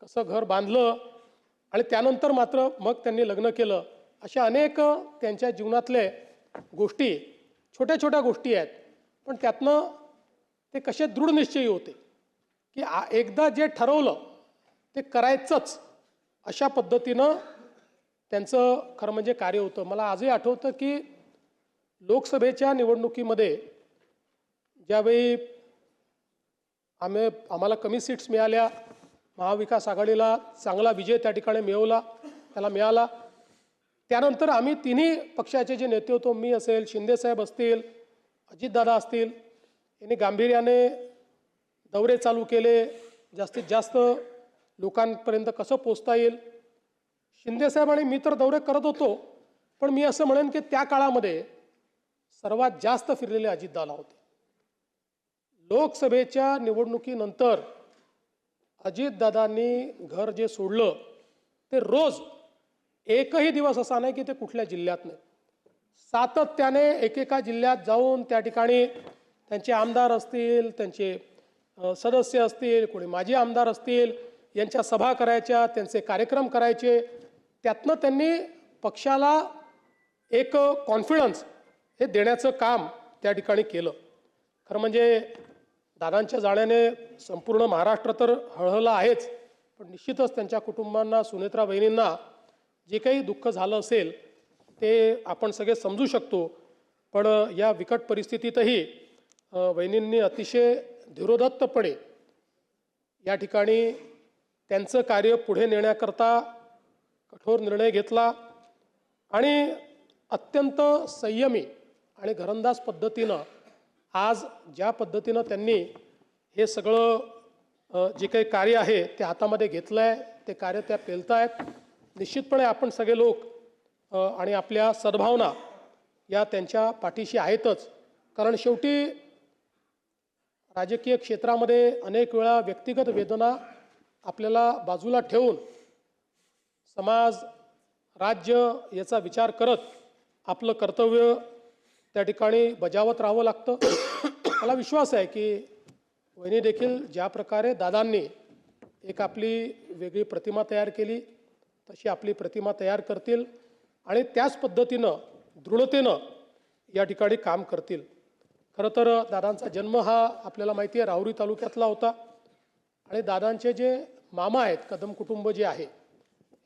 कसं घर बांधलं आणि त्यानंतर मात्र मग त्यांनी लग्न केलं. अशा अनेक त्यांच्या जीवनातले गोष्टी, छोट्या छोट्या गोष्टी आहेत, पण त्यातनं ते कसे दृढ निश्चयी होते की एकदा जे ठरवलं ते करायचंच, अशा पद्धतीनं त्यांचं खरं म्हणजे कार्य होतं. मला आजही आठवतं की लोकसभेच्या निवडणुकीमध्ये ज्यावेळी आम्हाला कमी सीट्स मिळाल्या, महाविकास आघाडीला चांगला विजय त्या ठिकाणी मिळाला. त्यानंतर आम्ही तिन्ही पक्षाचे जे नेते होतो, मी असेल, शिंदेसाहेब असतील, अजितदादा असतील, यांनी गांभीर्याने दौरे चालू केले. जास्तीत जास्त लोकांपर्यंत कसं पोचता येईल. शिंदेसाहेब आणि मी तर दौरे करत होतो, पण मी असं म्हणेन की त्या काळामध्ये सर्वात जास्त फिरलेले अजितदादा होते. लोकसभेच्या निवडणुकीनंतर अजितदादांनी घर जे सोडलं ते रोज एकही दिवस असा नाही की ते कुठल्या जिल्ह्यात नाही, सातत्याने एकेका जिल्ह्यात जाऊन त्या ठिकाणी त्यांचे आमदार असतील, त्यांचे सदस्य असतील, कोणी माजी आमदार असतील, यांच्या सभा करायच्या, त्यांचे कार्यक्रम करायचे. त्यातनं त्यांनी पक्षाला एक कॉन्फिडन्स हे देण्याचं काम त्या ठिकाणी केलं. खरं म्हणजे दादांच्या जाण्याने संपूर्ण महाराष्ट्र तर हळहळला आहेच, पण निश्चितच त्यांच्या कुटुंबांना, सुनेत्रा वहिनींना जे काही दुःख झालं असेल ते आपण सगळे समजू शकतो. पण या बिकट परिस्थितीतही वहिनींनी अतिशय धीरोदत्तपणे या ठिकाणी त्यांचं कार्य पुढे नेण्याकरता कठोर निर्णय घेतला आणि अत्यंत संयमी आणि घरंदाज पद्धतीनं आज ज्या पद्धतीनं त्यांनी हे सगळं जे काही कार्य आहे ते हातामध्ये घेतलं आहे, ते कार्य त्या पेलतायत. निश्चितपणे आपण सगळे लोक आणि आपल्या सद्भावना या त्यांच्या पाठीशी आहेतच. कारण शेवटी राजकीय क्षेत्रामध्ये अनेक वेळा व्यक्तिगत वेदना आपल्याला बाजूला ठेवून समाज, राज्य याचा विचार करत आपलं कर्तव्य त्या ठिकाणी बजावत राहावं लागतं. मला विश्वास आहे की वहिनी देखील ज्या प्रकारे दादांनी एक आपली वेगळी प्रतिमा तयार केली तशी आपली प्रतिमा तयार करतील आणि त्याच पद्धतीनं दृढतेनं या ठिकाणी काम करतील. खरं तर दादांचा जन्म हा आपल्याला माहिती आहे राहुरी तालुक्यातला होता आणि दादांचे जे मामा आहेत, कदम कुटुंब जे आहे,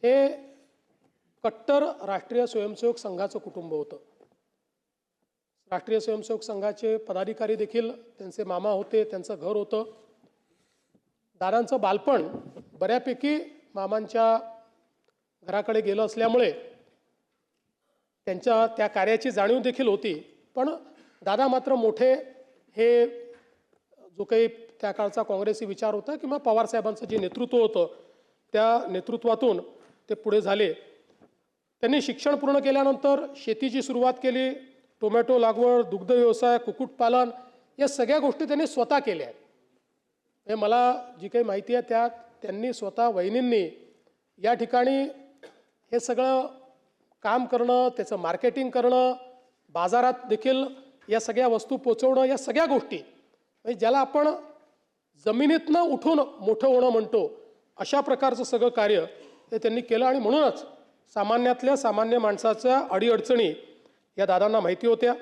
हे कट्टर राष्ट्रीय स्वयंसेवक संघाचं कुटुंब होतं. राष्ट्रीय स्वयंसेवक संघाचे पदाधिकारी देखील त्यांचे मामा होते, त्यांचं घर होतं. दादांचं बालपण बऱ्यापैकी मामांच्या घराकडे गेलं असल्यामुळे त्यांच्या त्या कार्याची जाणीव देखील होती. पण दादा मात्र मोठे हे जो काही त्या काळचा काँग्रेसी विचार होता किंवा पवारसाहेबांचं जे नेतृत्व होतं त्या नेतृत्वातून ते पुढे झाले. त्यांनी शिक्षण पूर्ण केल्यानंतर शेतीची सुरुवात केली. टोमॅटो लागवड, दुग्ध व्यवसाय, कुक्कुटपालन या सगळ्या गोष्टी त्यांनी स्वतः केल्या आहेत. हे मला जी काही माहिती आहे त्यात त्यांनी स्वतः वहिनींनी या ठिकाणी हे सगळं काम करणं, त्याचं मार्केटिंग करणं, बाजारात देखील या सगळ्या वस्तू पोचवणं, या सगळ्या गोष्टी म्हणजे ज्याला आपण जमिनीतनं उठून मोठं होणं म्हणतो अशा प्रकारचं सगळं कार्य हे त्यांनी केलं. आणि म्हणूनच सामान्यातल्या सामान्य माणसाच्या अडीअडचणी या दादांना माहिती होत्या.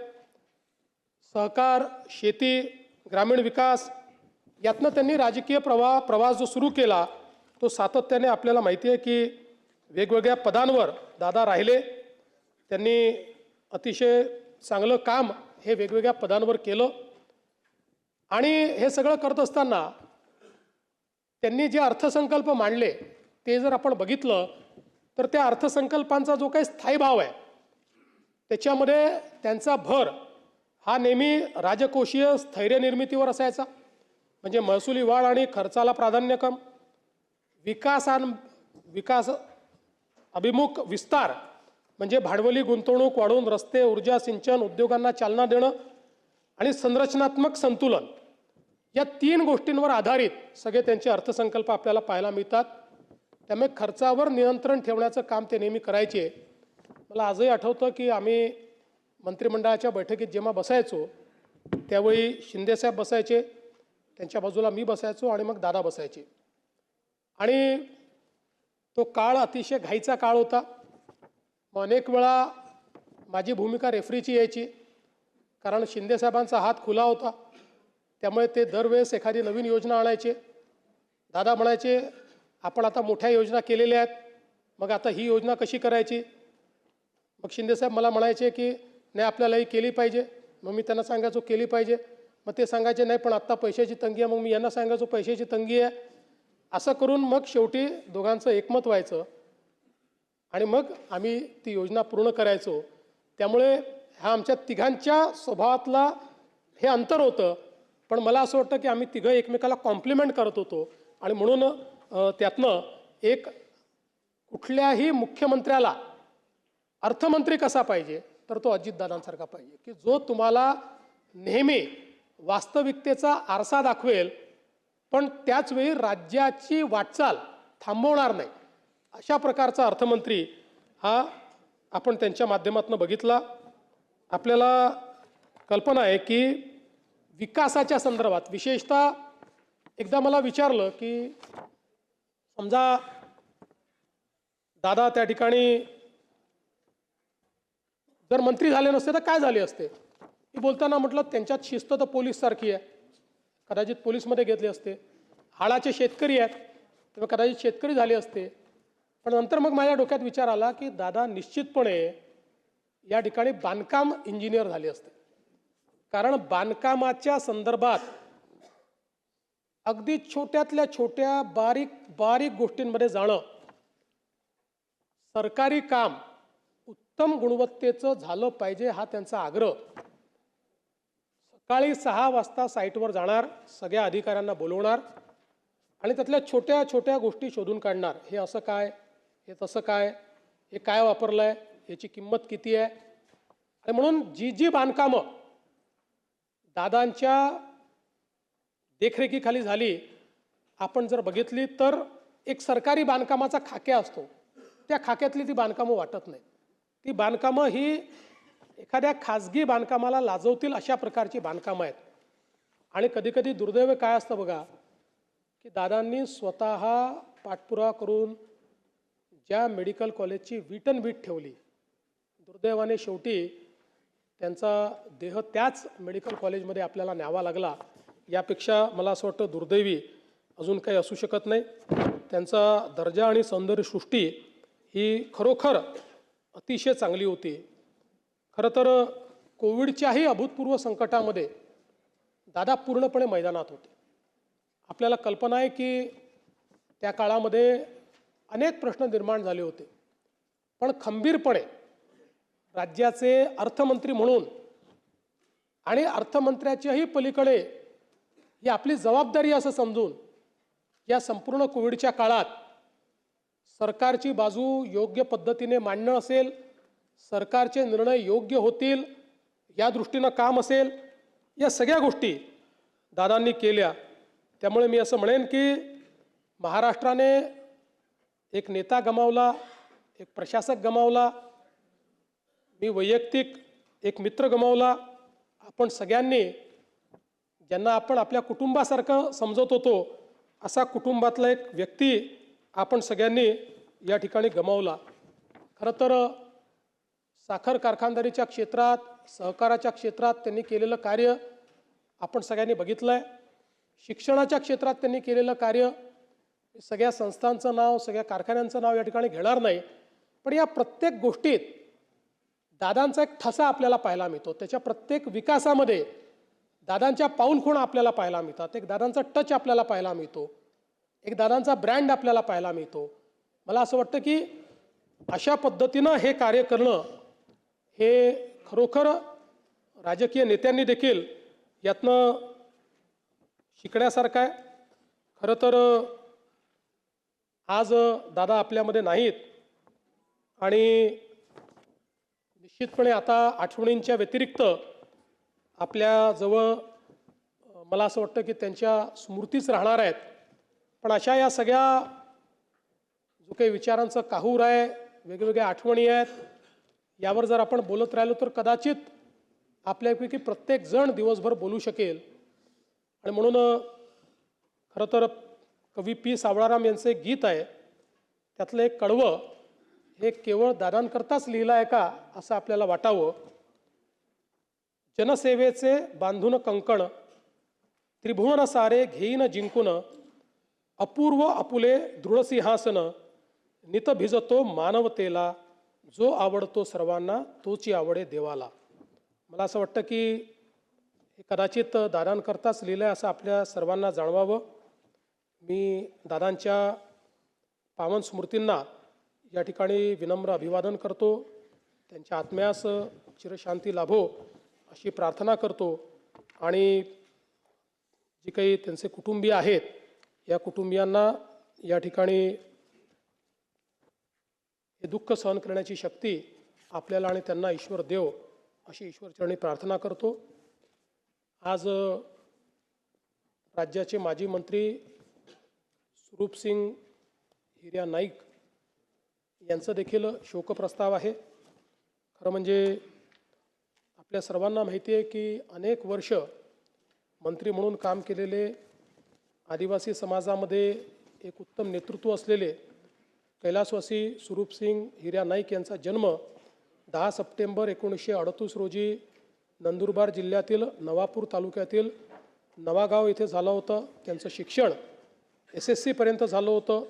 सहकार, शेती, ग्रामीण विकास यातनं त्यांनी राजकीय प्रवास जो सुरू केला तो सातत्याने आपल्याला माहिती आहे की वेगवेगळ्या पदांवर दादा राहिले. त्यांनी अतिशय चांगलं काम हे वेगवेगळ्या पदांवर केलं आणि हे सगळं करत असताना त्यांनी जे अर्थसंकल्प मांडले ते जर आपण बघितलं तर त्या अर्थसंकल्पांचा जो काही स्थायीभाव आहे त्याच्यामध्ये त्यांचा भर हा नेहमी राजकोषीय स्थैर्य निर्मितीवर असायचा, म्हणजे महसुली वाढ आणि खर्चाला प्राधान्यक्रम, विकास अभिमुख विस्तार म्हणजे भांडवली गुंतवणूक वाढवून रस्ते, ऊर्जा, सिंचन, उद्योगांना चालना देणं आणि संरचनात्मक संतुलन, या 3 गोष्टींवर आधारित सगळे त्यांचे अर्थसंकल्प आपल्याला पाहायला मिळतात. त्यामुळे खर्चावर नियंत्रण ठेवण्याचं काम ते नेहमी करायचे. मला आजही आठवतं की आम्ही मंत्रिमंडळाच्या बैठकीत जेव्हा बसायचो त्यावेळी शिंदेसाहेब बसायचे, त्यांच्या बाजूला मी बसायचो आणि मग दादा बसायचे. आणि तो काळ अतिशय घाईचा काळ होता. मग अनेक वेळा माझी भूमिका रेफरीची यायची, कारण शिंदेसाहेबांचा हात खुला होता. त्यामुळे ते दरवेळेस एखादी नवीन योजना आणायचे. दादा म्हणायचे आपण आता मोठ्या योजना केलेल्या आहेत, मग आता ही योजना कशी करायची. मग शिंदेसाहेब मला म्हणायचे की नाही आपल्याला ही केली पाहिजे. मग मी त्यांना सांगायचो केली पाहिजे. मग ते सांगायचे नाही पण आत्ता पैशाची तंगी आहे. मग मी यांना सांगायचो पैशाची तंगी आहे. असं करून मग शेवटी दोघांचं एकमत व्हायचं आणि मग आम्ही ती योजना पूर्ण करायचो. त्यामुळे हा आमच्या तिघांच्या स्वभावातला हे अंतर होतं, पण मला असं वाटतं की आम्ही तिघं एकमेकाला कॉम्प्लिमेंट करत होतो. आणि म्हणून त्यातनं एक कुठल्याही मुख्यमंत्र्याला अर्थमंत्री कसा पाहिजे तर तो अजितदादांसारखा पाहिजे, की जो तुम्हाला नेहमी वास्तविकतेचा आरसा दाखवेल पण त्याचवेळी राज्याची वाटचाल थांबवणार नाही. अशा प्रकारचा अर्थमंत्री हा आपण त्यांच्या माध्यमातून बघितला. आपल्याला कल्पना आहे की विकासाच्या संदर्भात विशेषतः एकदा मला विचारलं की समजा दादा त्या ठिकाणी जर मंत्री झाले नसते तर काय झाले असते. मी बोलताना म्हटलं त्यांच्यात शिस्त तर पोलीससारखी आहे, कदाचित पोलीसमध्ये घेतले असते. हाडाचे शेतकरी आहेत तेव्हा कदाचित शेतकरी झाले असते. पण नंतर मग माझ्या डोक्यात विचार आला की दादा निश्चितपणे या ठिकाणी बांधकाम इंजिनियर झाले असते, कारण बांधकामाच्या संदर्भात अगदी छोट्यातल्या छोट्या बारीक बारीक गोष्टींमध्ये जाणं, सरकारी काम उत्तम गुणवत्तेचं झालं पाहिजे हा त्यांचा आग्रह. सकाळी 6 वाजता साईटवर जाणार, सगळ्या अधिकाऱ्यांना बोलवणार आणि त्यातल्या छोट्या छोट्या गोष्टी शोधून काढणार. हे असं काय, हे तसं काय, हे काय वापरलं आहे, ह्याची किंमत किती आहे. आणि म्हणून जी जी बांधकामं दादांच्या देखरेखीखाली झाली आपण जर बघितली तर एक सरकारी बांधकामाचा खाक्या असतो, त्या खाक्यातली ती बांधकामं वाटत नाही. ती बांधकामं ही एखाद्या खाजगी बांधकामाला लाजवतील अशा प्रकारची बांधकामं आहेत. आणि कधीकधी दुर्दैव काय असतं बघा की दादांनी स्वतः पाठपुरावा करून ज्या मेडिकल कॉलेजची वीट ठेवली, दुर्दैवाने शेवटी त्यांचा देह त्याच मेडिकल कॉलेजमध्ये आपल्याला न्यावा लागला. यापेक्षा मला असं वाटतं दुर्दैवी अजून काही असू शकत नाही. त्यांचा दर्जा आणि सौंदर्यसृष्टी ही खरोखर अतिशय चांगली होती. खरं तर कोविडच्याही अभूतपूर्व संकटामध्ये दादा पूर्णपणे मैदानात होते. आपल्याला कल्पना आहे की त्या काळामध्ये अनेक प्रश्न निर्माण झाले होते, पण खंबीरपणे राज्याचे अर्थमंत्री म्हणून आणि अर्थमंत्र्याच्याही पलीकडे ही आपली जबाबदारी असं समजून या संपूर्ण कोविडच्या काळात सरकारची बाजू योग्य पद्धतीने मांडणं असेल, सरकारचे निर्णय योग्य होतील या दृष्टीनं काम असेल, या सगळ्या गोष्टी दादांनी केल्या. त्यामुळे मी असं म्हणेन की महाराष्ट्राने एक नेता गमावला, एक प्रशासक गमावला, मी वैयक्तिक एक मित्र गमावला. आपण सगळ्यांनी ज्यांना आपण आपल्या कुटुंबासारखं समजत होतो असा कुटुंबातला एक व्यक्ती आपण सगळ्यांनी या ठिकाणी गमावला. खरं तर साखर कारखानदारीच्या क्षेत्रात, सहकाराच्या क्षेत्रात त्यांनी केलेलं कार्य आपण सगळ्यांनी बघितलं आहे. शिक्षणाच्या क्षेत्रात त्यांनी केलेलं कार्य, सगळ्या संस्थांचं नाव, सगळ्या कारखान्यांचं नाव या ठिकाणी घेणार नाही, पण या प्रत्येक गोष्टीत दादांचा एक ठसा आपल्याला पाहायला मिळतो. त्याच्या प्रत्येक विकासामध्ये दादांच्या पाऊलखुणा आपल्याला पाहायला मिळतात. एक दादांचा टच आपल्याला पाहायला मिळतो, एक दादांचा ब्रँड आपल्याला पाहायला मिळतो. मला असं वाटतं की अशा पद्धतीनं हे कार्य करणं हे खरोखर राजकीय नेत्यांनी देखील यातनं शिकण्यासारखं आहे. खरं तर आज दादा आपल्यामध्ये नाहीत आणि निश्चितपणे आता आठवणींच्या व्यतिरिक्त आपल्याजवळ मला असं वाटतं की त्यांच्या स्मृतीच राहणार आहेत. पण अशा या सगळ्या जो काही विचारांचं काहूर आहे, वेगवेगळ्या आठवणी आहेत, यावर जर आपण बोलत राहिलो तर कदाचित आपल्यापैकी प्रत्येकजण दिवसभर बोलू शकेल. आणि म्हणून खरं तर कवी पी सावळाराम यांचं एक गीत आहे, त्यातलं एक कडवं हे केवळ दादांकरताच लिहिलं आहे का असं आपल्याला वाटावं. जनसेवेचे बांधून कंकण, त्रिभुवन सारे घेईन जिंकून, अपूर्व आपुले दृढसिंहासन, नित भिजतो मानवतेला, जो आवडतो सर्वांना तोची आवडे देवाला. मला असं वाटतं की हे कदाचित दादांकरताच लिहिलं आहे असं आपल्या सर्वांना जाणवावं. मी दादांच्या पावन स्मृतींना या ठिकाणी विनम्र अभिवादन करतो. त्यांच्या आत्म्यास चिरशांती लाभो अशी प्रार्थना करतो. आणि जी काही त्यांचे कुटुंबीय आहेत, या कुटुंबियांना या ठिकाणी हे दुःख सहन करण्याची शक्ती आपल्याला आणि त्यांना ईश्वर देव अशी ईश्वरचरणी प्रार्थना करतो. आज राज्याचे माजी मंत्री स्वरूपसिंग हिर्या नाईक यांचं देखील शोकप्रस्ताव आहे. खरं म्हणजे आपल्या सर्वांना माहिती आहे की अनेक वर्ष मंत्री म्हणून काम केलेले, आदिवासी समाजामध्ये एक उत्तम नेतृत्व असलेले कैलासवासी स्वरूपसिंग हिर्या नाईक यांचा जन्म 10 सप्टेंबर 1938 रोजी नंदुरबार जिल्ह्यातील नवापूर तालुक्यातील नवागाव येथे झालं होतं. त्यांचं शिक्षण SSC पर्यंत झालं होतं.